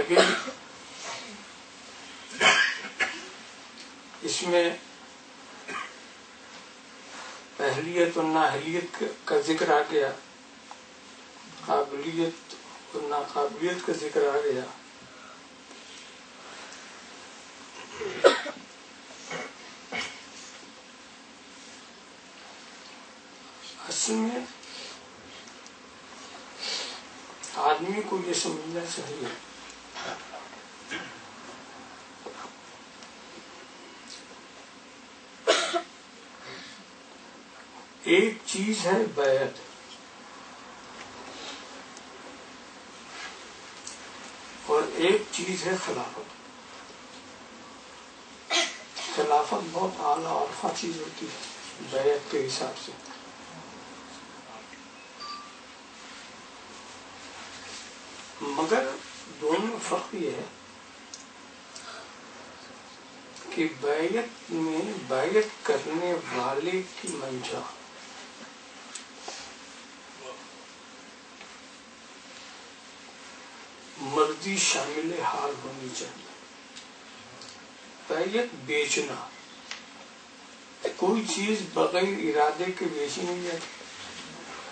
آگے اس میں اہلیت اور نااہلیت کا ذکر آ گیا، قابلیت اور ناقابلیت کا ذکر آ گیا۔ اصل میں آدمی کو یہ سمجھنا چاہیے ایک چیز ہے بیعت، اور ایک چیز ہے خلافت۔ خلافت بہت اعلیٰ عرفہ چیز ہوتی ہے بیعت کے حساب سے۔ مگر دونوں میں فرق یہ ہے کہ بیعت میں بیعت کرنے والے کی منشا مرضی شامل حال ہونی چاہیے۔ بیعت بیچنا، کوئی چیز بغیر ارادے کے بیچی نہیں جاتی،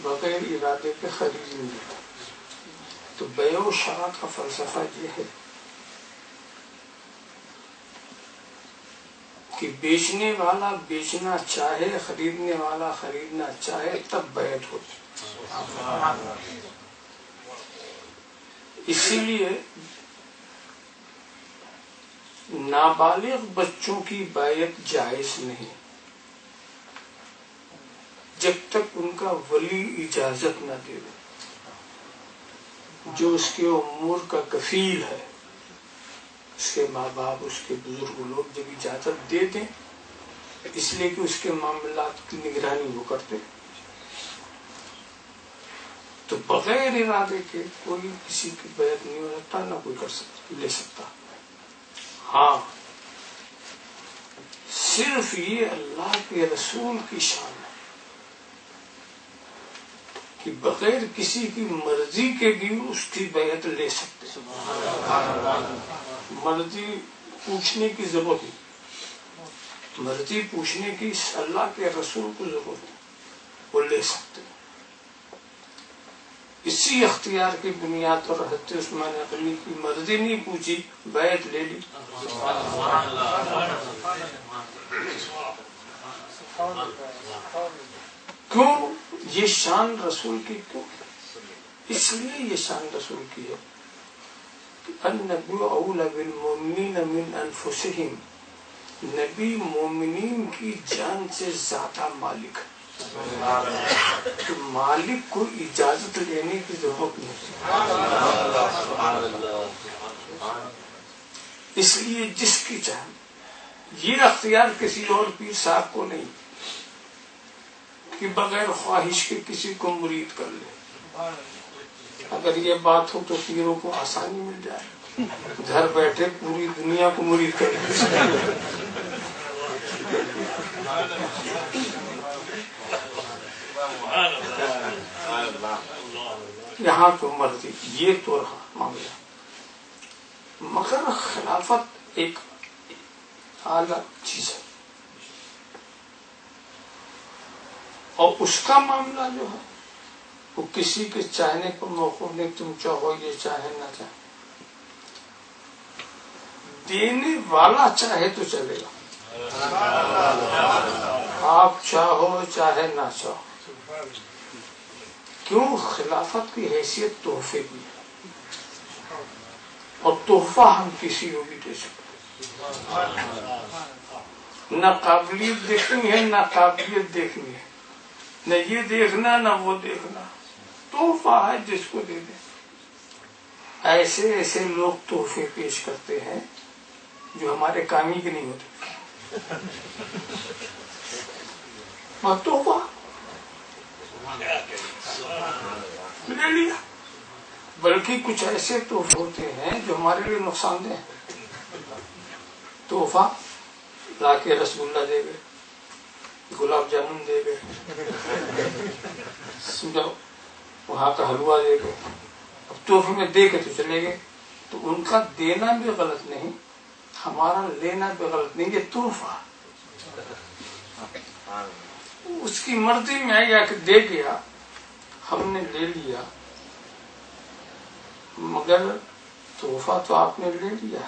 بغیر ارادے کے خریدی نہیں جاتی۔ تو بیع و شرع کا فلسفہ یہ ہے کہ بیچنے والا بیچنا چاہے، خریدنے والا خریدنا چاہے، تب بیعت ہوتی۔ اسی لیے نابالغ بچوں کی بیعت جائز نہیں جب تک ان کا ولی اجازت نہ دے، جو اس کے امور کا کفیل ہے، اس کے ماں باپ، اس کے بزرگ لوگ جب اجازت دے دیں، اس لیے کہ اس کے معاملات کی نگرانی وہ کرتے، تو بغیر ارادے کے کوئی کسی کی بیعت نہیں ہو سکتا، نہ کوئی کر سکتا لے سکتا۔ ہاں صرف یہ اللہ کے رسول کی شان ہے کہ بغیر کسی کی مرضی کے بھی اس کی بیعت لے سکتے۔ مرضی پوچھنے کی ضرورت نہیں، مرضی پوچھنے کی اللہ کے رسول کو ضرورت نہیں، وہ لے سکتے۔ اسی اختیار کی بنیاد پر حضرت عثمان غنی کی مرضی نہیں پوچھی، بیعت لے لی۔ کیوں یہ شان رسول کی؟ کیوں؟ اس لیے یہ شان رسول کی ہے کہ النبی اولی بالمؤمنین من انفسہم، نبی مومنین کی جان سے زیادہ مالک ہے، تو مالک کو اجازت لینے کی ضرورت نہیں۔ اس لیے جس کی چاہے، یہ اختیار کسی اور پیر صاحب کو نہیں کہ بغیر خواہش کے کسی کو مرید کر لے۔ اگر یہ بات ہو تو پیروں کو آسانی مل جائے، گھر بیٹھے پوری دنیا کو مرید کر لے۔ یہاں تو مرضی، یہ تو رہا معاملہ۔ مگر خلافت ایک اعلیٰ چیز ہے، اور اس کا معاملہ جو ہے وہ کسی کے چاہنے پر موقوف نہیں، تم چاہو یہ چاہے نہ چاہے، دینے والا چاہے تو چلے گا، آپ چاہو چاہے نہ چاہو۔ کیوں؟ خلافت کی حیثیت تحفے کی ہے، اور تحفہ ہم کسی کو بھی دے سکتے، نہ قابلیت دیکھنی ہے نہ قابلیت دیکھنی ہے، نہ یہ دیکھنا نہ وہ دیکھنا، تحفہ ہے جس کو دے دیں۔ ایسے ایسے لوگ تحفے پیش کرتے ہیں جو ہمارے کام ہی کے نہیں ہوتے، تحفہ لے لیا۔ بلکہ کچھ ایسے تحفے ہوتے ہیں جو ہمارے لیے نقصان دہ ہیں۔ تحفہ لا کے رسگلہ دے گئے، گلاب جامن دے گئے، سمجھو وہاں کا حلوہ دے گئے، اب تحفے میں دے کے تو چلے گئے، تو ان کا دینا بھی غلط نہیں، ہمارا لینا بھی غلط نہیں، یہ تحفہ اس کی مرضی میں آیا کہ دے گیا، ہم نے لے لیا، مگر تحفہ تو آپ نے لے لیا،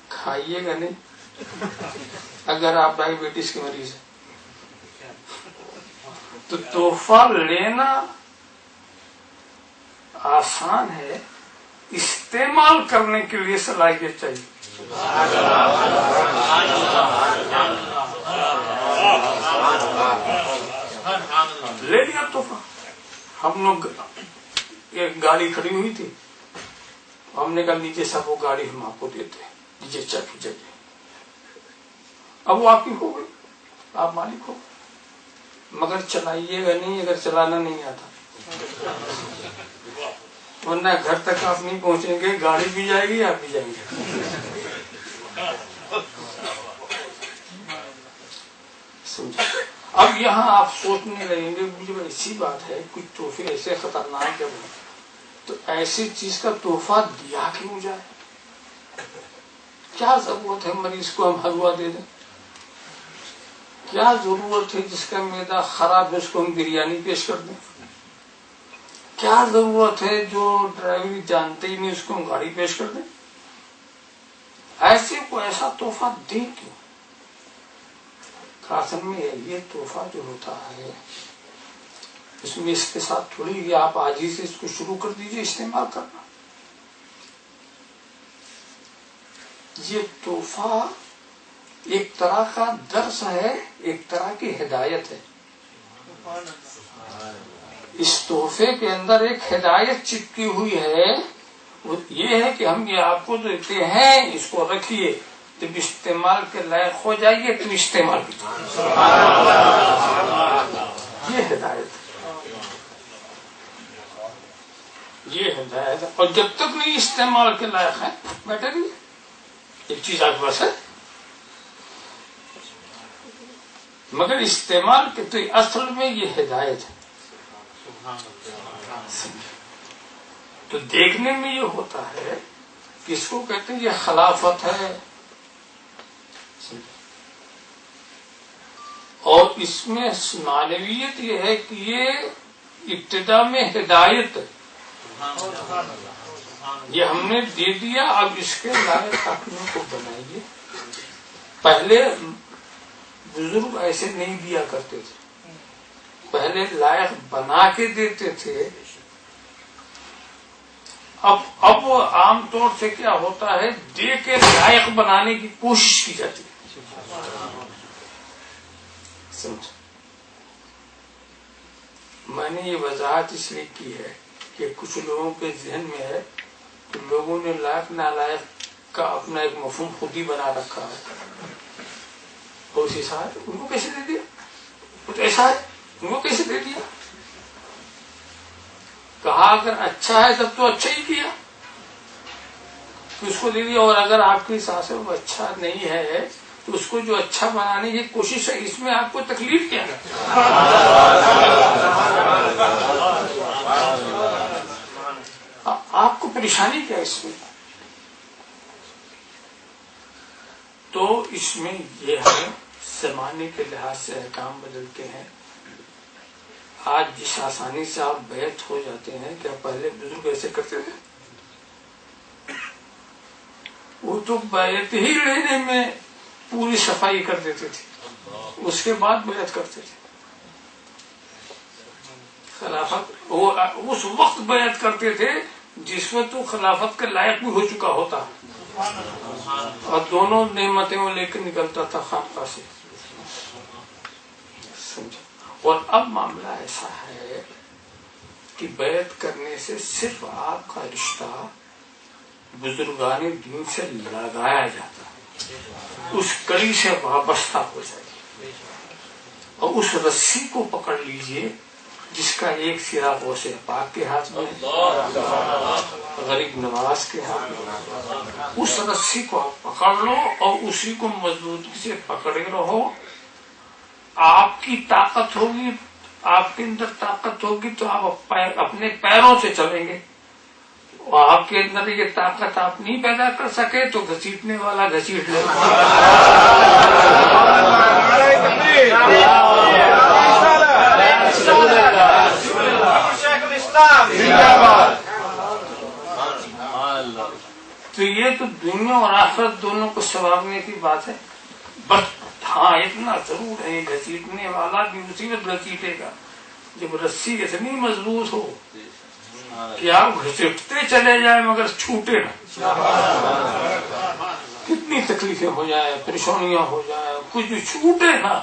کھائیے گا نہیں اگر آپ ڈائبٹیز کے مریض ہیں تو تحفہ لینا آسان ہے، استعمال کرنے کے لیے صلاحیت چاہیے۔ لے لیا تحفہ، ہم لوگ ایک گاڑی کھڑی ہوئی تھی، ہم نے کہا نیچے سب وہ گاڑی ہم آپ کو دیتے ہیں، نیچے چابی چاہیے، اب وہ آپ کی ہو گئی، آپ مالک ہو، مگر چلائیے گا نہیں اگر چلانا نہیں آتا، ورنہ گھر تک آپ نہیں پہنچیں گے، گاڑی بھی جائے گی آپ بھی جائیں گے۔ اب یہاں آپ سوچنے لگیں گے مجھے ایسی بات ہے، کچھ تحفے ایسے خطرناک جب ہیں تو ایسی چیز کا تحفہ دیا کیوں جائے؟ کیا ضرورت ہے مریض کو ہم حلوہ دے دیں؟ کیا ضرورت ہے جس کا معدہ خراب ہے اس کو ہم بریانی پیش کر دیں؟ کیا ضرورت ہے جو ڈرائیوری جانتے ہی نہیں اس کو ہم گاڑی پیش کر دیں؟ ایسے کو ایسا تحفہ دیں کیوں؟ اصل میں یہ تحفہ جو ہوتا ہے اس میں اس کے ساتھ تھوڑی کہ آپ آج ہی سے اس کو شروع کر دیجئے استعمال کرنا۔ یہ تحفہ ایک طرح کا درس ہے، ایک طرح کی ہدایت ہے۔ اس تحفے کے اندر ایک ہدایت چپکی ہوئی ہے، وہ یہ ہے کہ ہم یہ آپ کو دیتے ہیں، اس کو رکھیے، جب استعمال کے لائق ہو جائیے تو استعمال کیجیے، یہ ہدایت ہے، یہ ہدایت ہے۔ اور جب تک نہیں استعمال کے لائق ہے بیٹھے نہیں، ایک چیز آپ کے پاس ہے مگر استعمال کے تو اصل میں یہ ہدایت ہے۔ تو دیکھنے میں یہ ہوتا ہے کہ اس کو کہتے ہیں یہ خلافت ہے، اور اس میں معنویت یہ ہے کہ یہ ابتدا میں ہدایت ہے، یہ ہم نے دے دیا، اب اس کے لائق اپنے کو بنائیے۔ پہلے بزرگ ایسے نہیں دیا کرتے تھے، پہلے لائق بنا کے دیتے تھے۔ اب عام طور سے کیا ہوتا ہے، دے کے لائق بنانے کی کوشش کی جاتی ہے۔ سمجھ، میں نے یہ وضاحت اس لیے کی ہے کہ کچھ لوگوں کے ذہن میں ہے کہ لوگوں نے لائق نالائق کا اپنا ایک مفہوم خود ہی بنا رکھا ہے، اور اسی ساتھ ان کو کیسے دے دیا، کچھ ایسا ہے ان کو کیسے دے دیا، کہا اگر اچھا ہے تب تو اچھا ہی کیا تو اس کو دے دیا، اور اگر آپ کی سانس وہ اچھا نہیں ہے تو اس کو جو اچھا بنانے کی کوشش ہے، اس میں آپ کو تکلیف کیا ہے؟ آپ کو پریشانی کیا اس میں؟ تو اس میں یہ ہے زمانے کے لحاظ سے احکام بدلتے ہیں۔ آج جس آسانی سے آپ بیعت ہو جاتے ہیں، کیا پہلے بزرگ ایسے کرتے تھے؟ وہ تو بیعت ہی لینے میں پوری صفائی کر دیتے تھے، اس کے بعد بیعت کرتے تھے۔ خلافت وہ اس وقت بیعت کرتے تھے جس وقت وہ خلافت کے لائق بھی ہو چکا ہوتا، اور دونوں نعمتیں وہ لے کے نکلتا تھا خانقاہ سے۔ سمجھا؟ اور اب معاملہ ایسا ہے کہ بیعت کرنے سے صرف آپ کا رشتہ بزرگان دین سے لگایا جاتا ہے، اس کڑی سے وابستہ ہو جائے، اور اس رسی کو پکڑ لیجئے جس کا ایک سرا غوث پاک کے ہاتھ میں، غریب نواز کے ہاتھ میں، اس رسی کو آپ پکڑ لو اور اسی کو مضبوطی سے پکڑے رہو۔ آپ کی طاقت ہوگی، آپ کے اندر طاقت ہوگی تو آپ اپنے پیروں سے چلیں گے، آپ کے اندر یہ طاقت آپ نہیں پیدا کر سکے تو گھسیٹنے والا گھسیٹ لے. تو یہ تو دنیا اور آخرت دونوں کو سنوارنے کی بات ہے. بس ہاں اتنا ضرور ہے گھسیٹنے والا بھی اسی وقت گھسیٹے گا جب رسی اتنی مضبوط ہو کہ آپ گھسیٹتے چلے جائیں مگر چھوٹے نہ. کتنی تکلیفیں ہو جائیں پریشانیاں ہو جائیں کچھ بھی چھوٹے نہ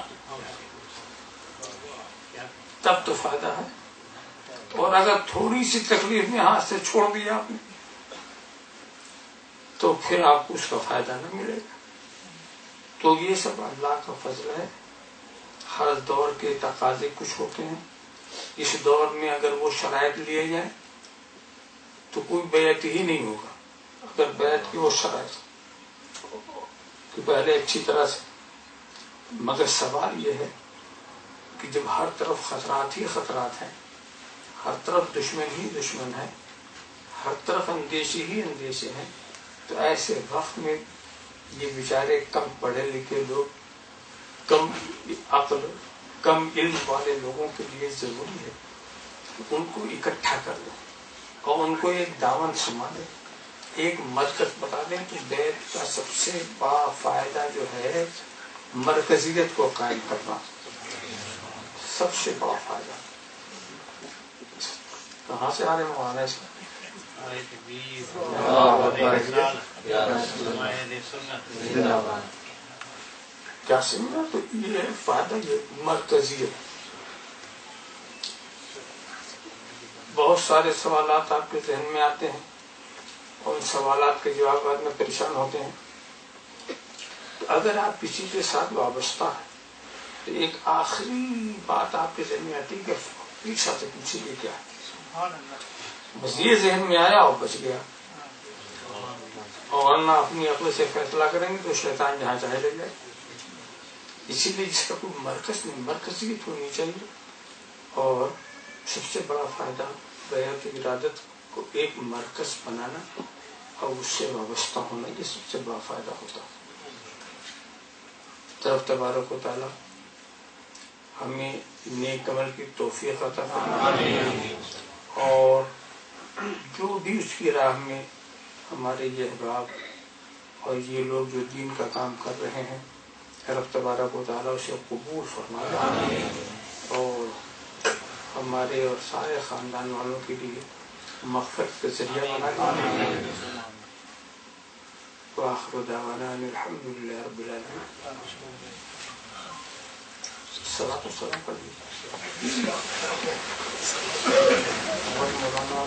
تب تو فائدہ ہے. اور اگر تھوڑی سی تکلیف میں ہاتھ سے چھوڑ دیا آپ نے تو پھر آپ کو اس کا فائدہ نہ ملے گا. تو یہ سب اللہ کا فضل ہے. ہر دور کے تقاضے کچھ ہوتے ہیں. اس دور میں اگر وہ شرائط لیے جائیں تو کوئی بیعت ہی نہیں ہوگا. اگر بیعت کی وہ شرائط کہ پہلے اچھی طرح سے. مگر سوال یہ ہے کہ جب ہر طرف خطرات ہی خطرات ہیں, ہر طرف دشمن ہی دشمن ہے, ہر طرف اندیشے ہی اندیشے ہیں, تو ایسے وقت میں یہ بیچارے کم پڑھے لکھے لوگ, کم عقل کم علم والے لوگوں کے لیے ضروری ہے کہ ان کو اکٹھا کر لیں اور ان کو ایک دامن تھما دیں, ایک مرکز بتا دیں کہ بیت کا سب سے بڑا فائدہ جو ہے مرکزیت کو قائم کرنا, سب سے بڑا فائدہ. کہاں سے آ رہے مولانا اس کا کیا سمجھا؟ تو یہ فائدہ یہ مرکزیت. بہت سارے سوالات آپ کے ذہن میں آتے ہیں اور ان سوالات کے جوابات میں پریشان ہوتے ہیں. تو اگر آپ کسی کے ساتھ وابستہ ہیں تو ایک آخری بات آپ کے ذہن میں آتی ہے کہ پیچھا سے پیچھے یہ کیا ہے. بس یہ ذہن میں آیا اور بچ گیا, اور ورنہ اپنی عقل سے فیصلہ کریں گے تو شیطان جہاں چاہے لے جائے. اسی لیے جس کا کوئی مرکز نہیں, مرکزیت ہونی چاہیے. اور سب سے بڑا فائدہ بیعت ارادت کو ایک مرکز بنانا اور اس سے وابستہ ہونا, یہ سب سے بڑا فائدہ ہوتا ہے. طرف تبارک و تعالی ہمیں نیک عمل کی توفیق عطا فرمائے, اور جو بھی اس کی راہ میں ہمارے یہ احباب اور یہ لوگ جو دین کا کام کر رہے ہیں رب تبارک و تعالیٰ اسے قبول فرمائے اور ہمارے اور سارے خاندان والوں کے لیے مغفرت کا ذریعہ بنائے. وآخر دعوانا الحمد للہ رب العالمین. صلاۃ والسلام پر مولانا